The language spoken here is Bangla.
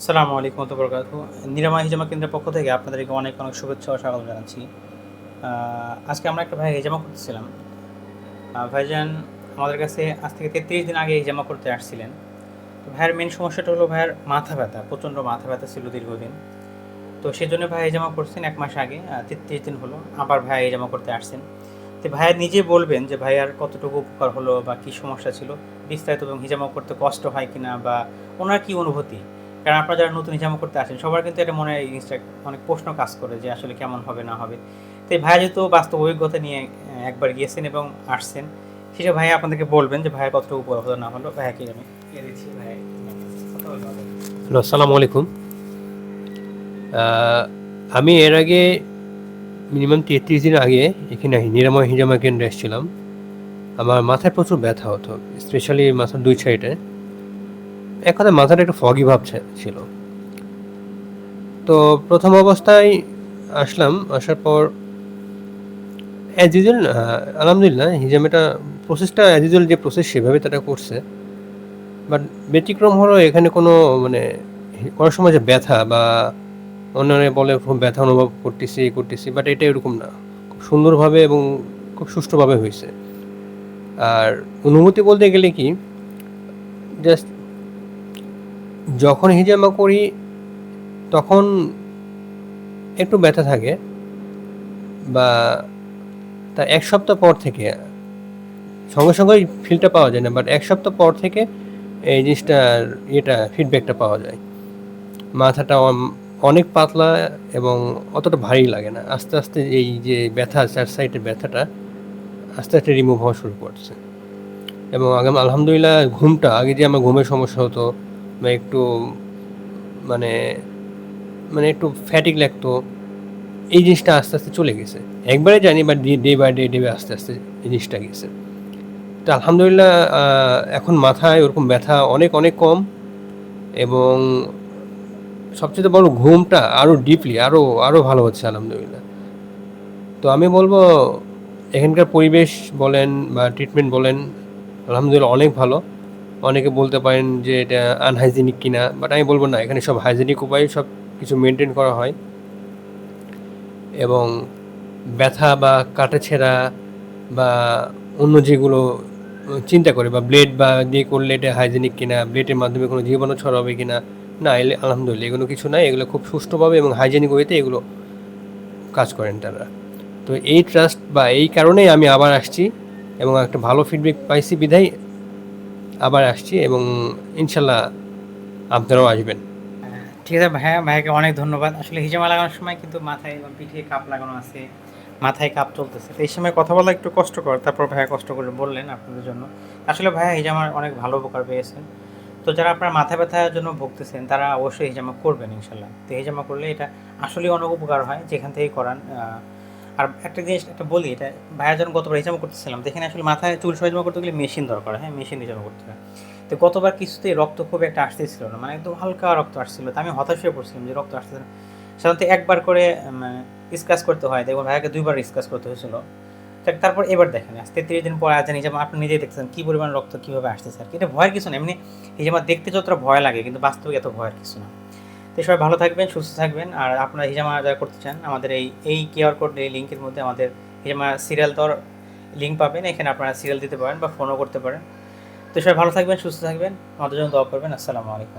আসসালামু আলাইকুম ওয়া বারাকাতুহু। নিরাময় হিজামা কেন্দ্রের পক্ষ থেকে আপনাদেরকে অনেক, অনেক শুভেচ্ছা ও স্বাগত জানাচ্ছি। আজকে আমরা একটা ভাই হিজামা করতেছিলাম। ভাইজান আমাদের কাছে আজ থেকে ৩৩ দিন আগে হিজামা করতে আসছিলেন। তো ভাইয়ের মেইন সমস্যাটা হলো ভাইয়ের মাথা ব্যথা, প্রচণ্ড মাথা ব্যথা ছিল দীর্ঘদিন। তো সেজন্য ভাই হিজামা করছেন ১ মাস আগে, ৩৩ দিন হলো। আবার ভাই হিজামা করতে আসছেন। তো ভাইয়া নিজে বলবেন যে ভাইয়ার কতটুকু উপকার হলো বা কী সমস্যা ছিল বিস্তারিত, এবং হিজামা করতে কষ্ট হয় কিনা বা ওনার কী অনুভূতি। কারণ আপনারা যারা নতুন হিজামা করতে আসেন সবার কিন্তু এটা মনে এই জিনিসটা অনেক প্রশ্ন কাজ করে যে আসলে কেমন হবে না হবে। তো এই ভাইয়া যেহেতু বাস্তব অভিজ্ঞতা নিয়ে একবার গিয়েছেন এবং আসছেন, সেটা ভাইয়া আপনাদেরকে বলবেন যে ভাইয়া কতটুকু উপকার হলো না হলো। ভাইয়াকে আমি দিয়ে দিচ্ছি, ভাইয়া কথা বলতে হবে। হ্যালো, আসসালামু আলাইকুম। আমি এর আগে মিনিমাম ৩৩ দিন আগে এখানে নিরাময় হিজামা কেন্দ্রে এসেছিলাম। আমার মাথায় প্রচুর ব্যথা হতো, স্পেশালি মাথার ২ সাইডে। এক কথায় মাথাটা একটু ফগি ভাব ছিল। তো প্রথম অবস্থায় আসলাম, আসার পর অ্যাজ ইউজুয়াল আলহামদুলিল্লাহ হিজামাটা প্রসেসটা অ্যাজ ইউজুয়াল যে প্রসেস সেভাবে তারা করছে। বাট ব্যতিক্রম হলো এখানে কোনো মানে অনেক সময় যে ব্যথা বা অন্যান্য বলে খুব ব্যথা অনুভব করতেছি, বাট এটা এরকম না। খুব সুন্দরভাবে এবং খুব সুষ্ঠুভাবে হয়েছে। আর অনুভূতি বলতে গেলে কি, জাস্ট যখন হিজামা করি তখন একটু ব্যথা থাকে, বা তার ১ সপ্তাহ পর থেকে সঙ্গে সঙ্গে ফিলটা পাওয়া যায় না, বাট ১ সপ্তাহ পর থেকে এই জিনিসটার ফিডব্যাকটা পাওয়া যায়। মাথাটা অনেক পাতলা এবং অতটা ভারী লাগে না। আস্তে আস্তে এই যে ব্যথা, ৪ সাইডের ব্যথাটা আস্তে আস্তে রিমুভ হওয়া শুরু করছে। এবং আলহামদুলিল্লাহ ঘুমটা, আগে যে আমার ঘুমের সমস্যা হতো বা একটু মানে মানে একটু ফ্যাটিক লাগতো, এই জিনিসটা আস্তে আস্তে চলে গেছে। একবারে জানি, বাট ডে বাই ডে আস্তে আস্তে এই জিনিসটা গেছে। তো আলহামদুলিল্লাহ এখন মাথায় ওরকম ব্যথা অনেক অনেক কম, এবং সবচেয়ে বড় ঘুমটা আরও ডিপলি আরও ভালো হচ্ছে আলহামদুলিল্লাহ। তো আমি বলবো এখানকার পরিবেশ বলেন বা ট্রিটমেন্ট বলেন, আলহামদুলিল্লাহ অনেক ভালো। অনেকে বলতে পারেন যে এটা আনহাইজেনিক কিনা, বাট আমি বলবো না, এখানে সব হাইজেনিক উপায়ে সব কিছু মেনটেন করা হয়। এবং ব্যথা বা কাটাছেঁড়া বা অন্য যেগুলো চিন্তা করে, বা ব্লেড বা দিয়ে করলে এটা হাইজেনিক কিনা, ব্লেডের মাধ্যমে কোনো জীবাণু ছড়াবে কিনা, না, আলহামদুলিল্লাহ এগুলো কিছু নাই। এগুলো খুব সুষ্ঠুভাবে এবং হাইজেনিক ওয়েতে এগুলো কাজ করেন তারা। তো এই ট্রাস্ট বা এই কারণেই আমি আবার আসছি, এবং একটা ভালো ফিডব্যাক পাইছি বিধায় আবার আসছি, এবং ইনশাল্লাহ আপনারাও আসবেন। ঠিক আছে ভাইয়া, ভাইয়াকে অনেক ধন্যবাদ। আসলে হিজামা লাগানোর সময় কিন্তু মাথায় এবং পিঠে কাপ লাগানো আছে, মাথায় কাপ চলতেছে। তো এই সময় কথা বলা একটু কষ্টকর। তারপর ভাইয়া কষ্ট করে বললেন আপনাদের জন্য। আসলে ভাইয়া হিজামার অনেক ভালো উপকার পেয়েছেন। তো যারা আপনার মাথা ব্যথার জন্য ভুগতেছেন তারা অবশ্যই হিজামা করবেন ইনশাল্লাহ। তো হিজামা করলে এটা আসলেই অনেক উপকার হয় যেখান থেকেই করান। আর একটা জিনিস একটা বলি, এটা ভাইয়া যখন গতবার হিজামা করতেছিলাম দেখেন আসলে মাথায় চুল সহজমা করতে গেলে মেশিন দরকার, হ্যাঁ, মেশিন হিজামা করতে হয়। তো গতবার কিছুতেই রক্ত খুব একটা আসতেছিল না, মানে একদম হালকা রক্ত আসছিল। তো আমি হতাশ হয়ে পড়ছিলাম যে রক্ত আসতেছে না। সাধারণত একবার করে স্ক্র্যাচ করতে হয়, দেখুন ভাইয়াকে ২ বার স্ক্র্যাচ করতে হয়েছিল। তারপর এবার দেখেন আজ ৩৩ দিন পরে আছেন হিজামা, আপনি নিজেই দেখতেছেন কী পরিমাণ রক্ত কীভাবে আসতেছে আর কি। এটা ভয়ের কিছু না, এমনি হিজামা দেখতে যতটা ভয় লাগে কিন্তু বাস্তবে এত ভয়ের কিছু না। তো সবাই ভালো থাকবেন, সুস্থ থাকবেন। আর আপনারা হিজামা যারা করতে চান আমাদের এই কিউআর কোড, এই লিঙ্কের মধ্যে আমাদের হিজামা সিরিয়াল দেওয়ার লিঙ্ক পাবেন, এখানে আপনারা সিরিয়াল দিতে পারেন বা ফোনও করতে পারেন। তো সবাই ভালো থাকবেন, সুস্থ থাকবেন, আমাদের জন্য দোয়া করবেন। আসসালামু আলাইকুম।